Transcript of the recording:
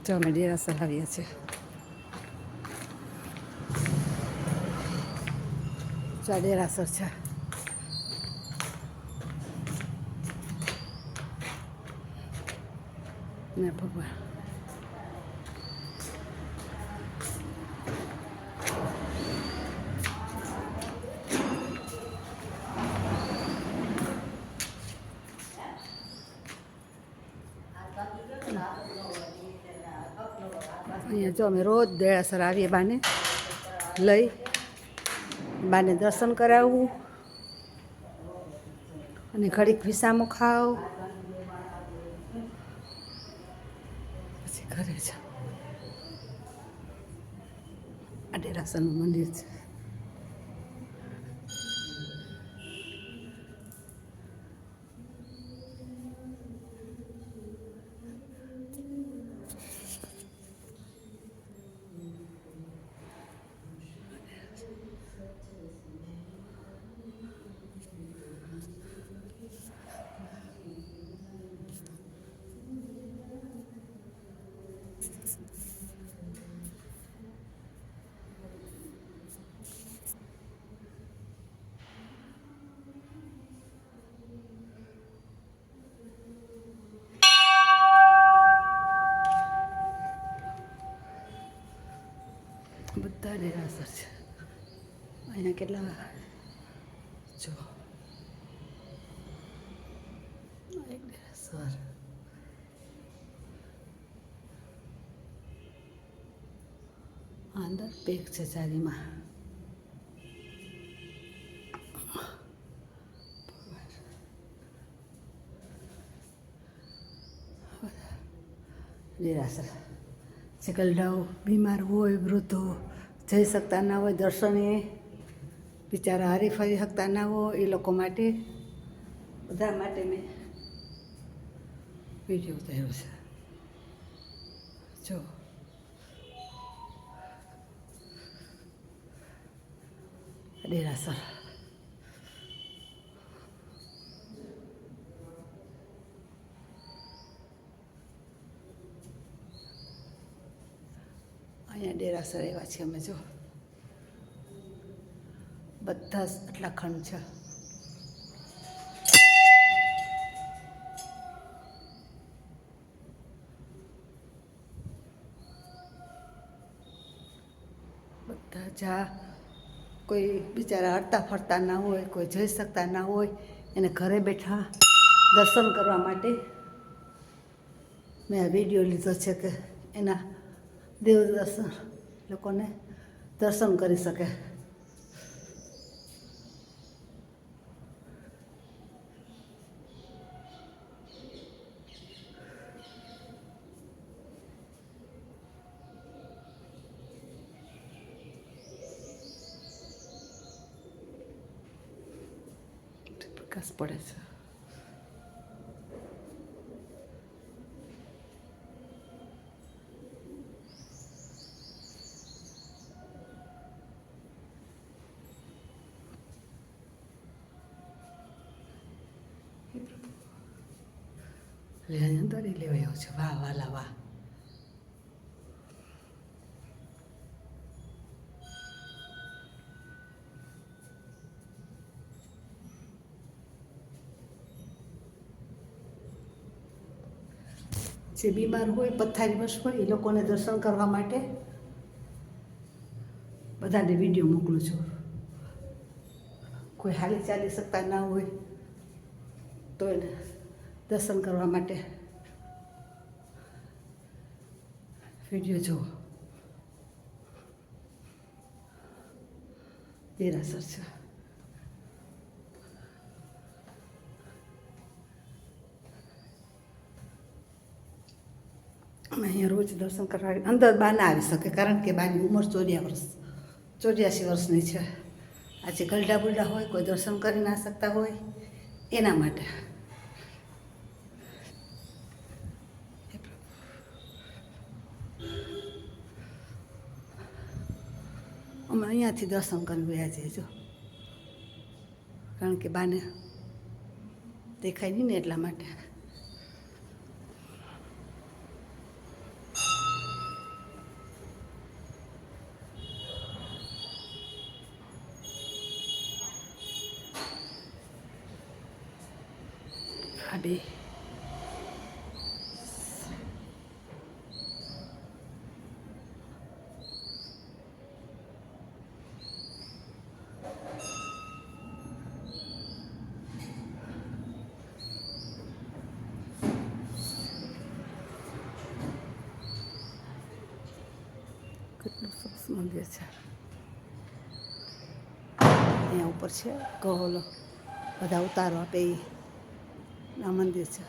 જો અમે ડેરાસર આવ્યા છીએ. જો આ ડેરાસર છે. ને ભગવાન અહીંયા જો અમે રોજ દેરાસર આવીએ બાને લઈ, બાને દર્શન કરાવવું અને ઘડીક વિસામો ખાવ પછી ઘરે જાઓ. આ ડેરાસરનું મંદિર છે. બધા ડેરાસર છે અહીંયા. કેટલા જો એક ડેરાસર, અંદર પેક છે ચારીમાં. ડેરાસર ચકલડાઓ બીમાર હોય, વૃદ્ધો જઈ શકતા ના હોય દર્શને, બિચારા હરીફરી શકતા ના હોય, એ લોકો માટે બધા માટે મેં વિડીયો ઉતાર્યો છે. જો ડેરાસર અહીંયા ડેરાસર એવા છે અમે. જો બધા આટલા ખંડ છે. બધા જા કોઈ બિચારા હરતા ફરતા ના હોય, કોઈ જઈ શકતા ના હોય, એને ઘરે બેઠા દર્શન કરવા માટે મેં આ વિડીયો લીધો છે કે એના દેવ દર્શન લોકોને દર્શન કરી શકે. પ્રકાશ પડે છે. અંદર લેવાય આવ્યો છે. વાહ વાલા વાહ. જે બીમાર હોય, પથારીવશ હોય, એ લોકોને દર્શન કરવા માટે બધાને વિડીયો મોકલું છું. કોઈ હાલી ચાલી શકતા ના હોય તો એને દર્શન કરવા માટે વિડીયો જુઓ. ડેરાસર છે. અમે અહીંયા રોજ દર્શન કરવા અંદર બા ના આવી શકે, કારણ કે બાની ઉંમર 84 વર્ષની છે. આજે ગલડા બુલડા હોય, કોઈ દર્શન કરી ના શકતા હોય, એના માટે. અમે અહીંયાથી દર્શન કરી ગયા છીએ. જો કારણ કે બાને દેખાય નહીં ને એટલા માટે. આ બે કેટલું સરસ મંદિર છે. અહીંયા ઉપર છે કહો બધા ઉતારો આપે એ આ મંદિર છે.